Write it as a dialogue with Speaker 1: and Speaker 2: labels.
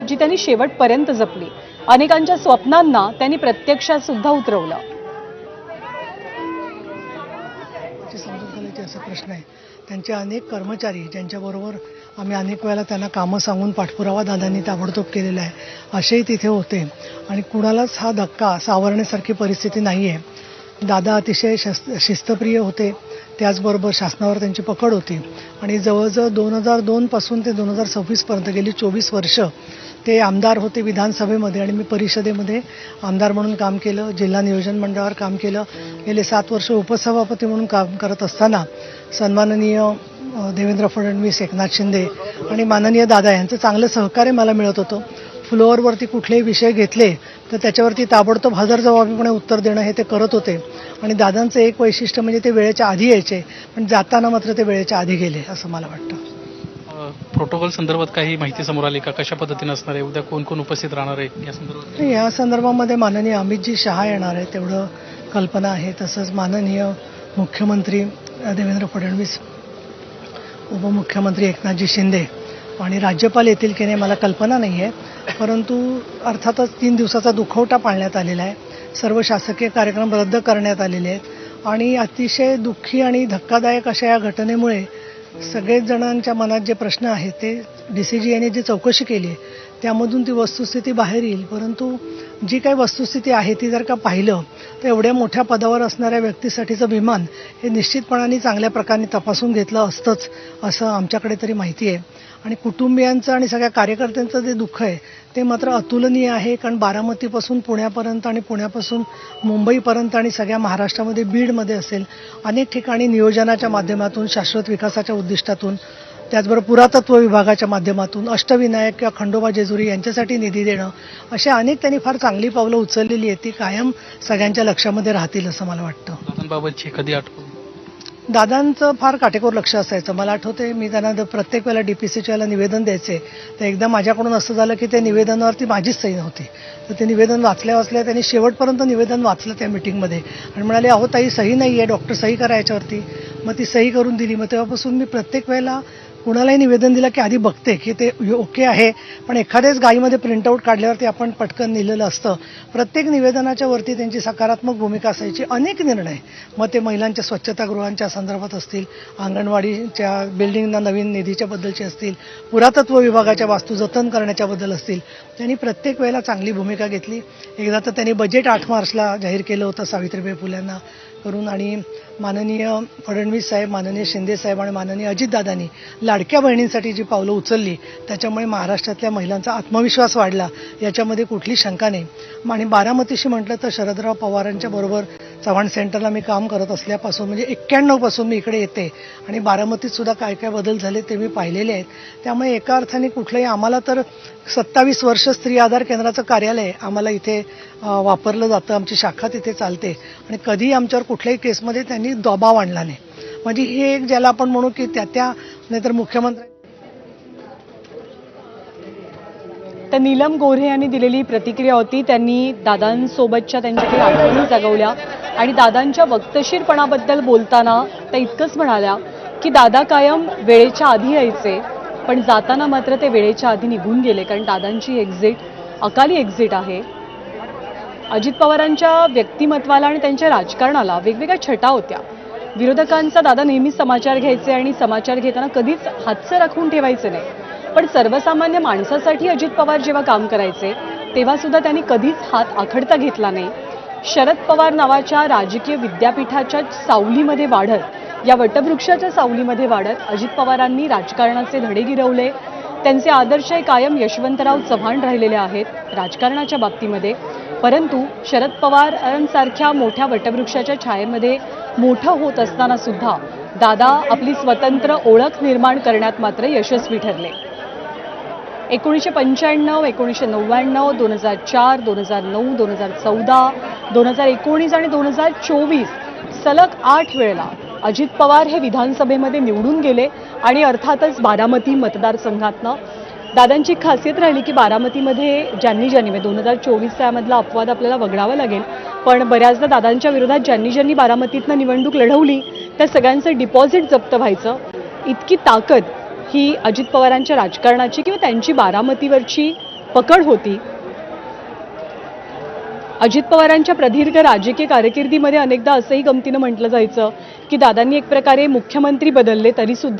Speaker 1: जी त्यांनी शेवटपर्यंत जपली। अनेकांच्या स्वप्नांना त्यांनी प्रत्यक्षात सुद्धा उतरवलं।
Speaker 2: समजूत घालायची असा प्रश्न आहे। त्यांचे अनेक कर्मचारी ज्यांच्याबरोबर आम्ही अनेक वेळेला त्यांना कामं सांगून पाठपुरावा दादांनी ताबडतोब केलेला आहे, असेही तिथे होते आणि कुणालाच हा धक्का सावरण्यासारखी परिस्थिती नाही आहे। दादा अतिशय शिस्तप्रिय होते, त्याचबरोबर शासनावर त्यांची पकड होती आणि जवळजवळ 2002 पासून ते 2026 पर्यंत गेली 24 वर्ष ते आमदार होते विधानसभेमध्ये आणि मी परिषदेमध्ये आमदार म्हणून काम केलं, जिल्हा नियोजन मंडळावर काम केलं। गेले 7 वर्ष उपसभापती म्हणून काम करत असताना सन्माननीय देवेंद्र फडणवीस, एकनाथ शिंदे आणि माननीय दादा यांचं चांगलं सहकार्य मला मिळत होतं। फ्लोअरवरती कुठलेही विषय घेतले तर त्याच्यावरती ताबडतोब हजरजबाबीपणे उत्तर देणं हे ते करत होते आणि दादांचं एक वैशिष्ट्य म्हणजे ते वेळेच्या आधी यायचे, पण जाताना मात्र ते वेळेच्या आधी गेले असं मला वाटतं।
Speaker 3: प्रोटोकॉल संदर्भात काही माहिती समोर आली का? कशा पद्धतीने असणार आहे? उद्या कोण कोण उपस्थित राहणार आहे या संदर्भात?
Speaker 2: या संदर्भामध्ये माननीय अमितजी शहा येणार आहे तेवढं कल्पना आहे। तसंच माननीय मुख्यमंत्री देवेंद्र फडणवीस, उपमुख्यमंत्री एकनाथजी शिंदे आणि राज्यपाल येतील की नाही मला कल्पना नाही आहे, परंतु अर्थातच 3 दिवसाचा दुखवटा पाळण्यात आलेला आहे। सर्व शासकीय कार्यक्रम रद्द करण्यात आलेले आहेत आणि अतिशय दुःखी आणि धक्कादायक अशा या घटनेमुळे सगळेच जणांच्या मनात जे प्रश्न आहेत ते DCG यांनी जी चौकशी केली आहे त्यामधून ती वस्तुस्थिती बाहेर येईल। परंतु जी काही वस्तुस्थिती आहे ती जर का पाहिलं तर एवढ्या मोठ्या पदावर असणाऱ्या व्यक्तीसाठीचं विमान हे निश्चितपणाने चांगल्या प्रकारे तपासून घेतलं असतंच असं आमच्याकडे तरी माहिती आहे आणि कुटुंबियांचं आणि सगळ्या कार्यकर्त्यांचं जे दुःख आहे ते मात्र अतुलनीय आहे। कारण बारामतीपासून पुण्यापर्यंत आणि पुण्यापासून मुंबईपर्यंत आणि सगळ्या महाराष्ट्रामध्ये बीडमध्ये असेल अनेक ठिकाणी नियोजनाच्या माध्यमातून, शाश्वत विकासाच्या उद्दिष्टातून, त्याचबरोबर पुरातत्व विभागाच्या माध्यमातून, अष्टविनायक किंवा खंडोबा जेजुरी यांच्यासाठी निधी देणं, असे अनेक त्यांनी फार चांगली पावलं उचललेली आहेत। ती कायम सगळ्यांच्या लक्षामध्ये राहतील असं मला वाटतं।
Speaker 3: दादांबाबतची कधी आठवण?
Speaker 2: दादांचं फार काटेकोर लक्ष असायचं। मला आठवते मी त्यांना प्रत्येक वेळेला DPCच्या वेळेला निवेदन द्यायचे तर एकदा माझ्याकडून असं झालं की ते निवेदनावरती माझीच सही नव्हती, तर ते निवेदन वाचल्या त्यांनी शेवटपर्यंत निवेदन वाचलं त्या मिटिंगमध्ये आणि म्हणाले अहो ताई सही नाही आहे, डॉक्टर सही करा याच्यावरती। मग ती सही करून दिली। मग तेव्हापासून मी प्रत्येक वेळेला कुणालाही निवेदन दिलं की आधी बघते की ते ओके आहे, पण एखाद्याच गाईमध्ये प्रिंटआउट काढल्यावरती आपण पटकन लिहिलेलं असतं। प्रत्येक निवेदनाच्या वरती त्यांची सकारात्मक भूमिका असायची। अनेक निर्णय, मग ते महिलांच्या स्वच्छतागृहांच्या संदर्भात असतील, अंगणवाडीच्या बिल्डिंगना नवीन निधीच्या बद्दलचे असतील, पुरातत्व विभागाच्या वास्तू जतन करण्याच्या बद्दल असतील, त्यांनी प्रत्येक वेळेला चांगली भूमिका घेतली। एकदा तर त्यांनी बजेट 8 मार्चला जाहीर केलं होतं सावित्रीबाई फुलेंना करून आणि माननीय फडणवीस साहेब, माननीय शिंदे साहेब आणि माननीय अजितदादांनी लाडक्या बहिणींसाठी जी पावलं उचलली त्याच्यामुळे महाराष्ट्रातल्या महिलांचा आत्मविश्वास वाढला याच्यामध्ये कुठली शंका नाही। आणि बारामतीशी म्हटलं तर शरदराव पवारांच्या बरोबर चव्हाण सेंटरला मी काम करत असल्यापासून म्हणजे 91 पासून मी इकडे येते आणि बारामतीत सुद्धा काय काय बदल झाले ते मी पाहिलेले आहेत। त्यामुळे एका अर्थाने कुठलंही आम्हाला तर 27 वर्ष स्त्री आधार केंद्राचं कार्यालय आम्हाला इथे वापरलं जातं, आमची शाखा तिथे चालते आणि कधीही आमच्यावर कुठल्याही केसमध्ये त्यांनी दबाव आणला नाही। म्हणजे हे एक ज्याला आपण म्हणू की त्या नाहीतर मुख्यमंत्री
Speaker 1: तर नीलम गोऱ्हे यांनी दिलेली प्रतिक्रिया होती। त्यांनी दादांसोबतच्या त्यांच्या काही आठवणी जगवल्या आणि दादांच्या वक्तशीरपणाबद्दल बोलताना त्या इतकंच म्हणाल्या की दादा कायम वेळेच्या आधी यायचे, पण जाताना मात्र ते वेळेच्या आधी निघून गेले, कारण दादांची एक्झिट अकाली एक्झिट आहे। अजित पवारांच्या व्यक्तिमत्वाला आणि त्यांच्या राजकारणाला वेगवेगळ्या छटा होत्या। विरोधकांचा दादा नेहमी समाचार घ्यायचे आणि समाचार घेताना कधीच हातचं राखून ठेवायचे नाही, पण सर्वसामान्य माणसासाठी अजित पवार जेव्हा काम करायचे तेव्हा सुद्धा त्यांनी कधीच हात आखडता घेतला नाही। शरद पवार नावाच्या राजकीय विद्यापीठाच्या सावलीमध्ये वाढत, या वटवृक्षाच्या सावलीमध्ये वाढत अजित पवारांनी राजकारणाचे धडे गिरवले। त्यांचे आदर्श कायम यशवंतराव चव्हाण राहिलेले आहेत राजकारणाच्या बाबतीमध्ये, परंतु शरद पवारांसारख्या मोठ्या वटवृक्षाच्या छायेमध्ये मोठं होत असताना सुद्धा दादा आपली स्वतंत्र ओळख निर्माण करण्यात मात्र यशस्वी ठरले। 1995, 1999, 2004, 2009, 2014, 2019 आणि 2024 सलग 8 वेळेला अजित पवार हे विधानसभेमध्ये निवडून गेले आणि अर्थातच बारामती मतदारसंघातनं दादांची खासियत राहिली की बारामतीमध्ये ज्यांनी 2024 यामधला अपवाद आपल्याला वगळावा लागेल, पण बऱ्याचदा दादांच्या विरोधात ज्यांनी बारामतीतनं निवडणूक लढवली त्या सगळ्यांचं डिपॉझिट जप्त व्हायचं। इतकी ताकद ही अजित पवारांच्या राजकारणाची किंवा त्यांची बारामतीवरची पकड होती. अजित पवारांच्या प्रदीर्घ राजकीय कारकिर्दीमध्ये अनेकदा असंही गमतीनं म्हटलं जायचं की दादांनी एक प्रकारे मुख्यमंत्री बदलले तरी सुद्धा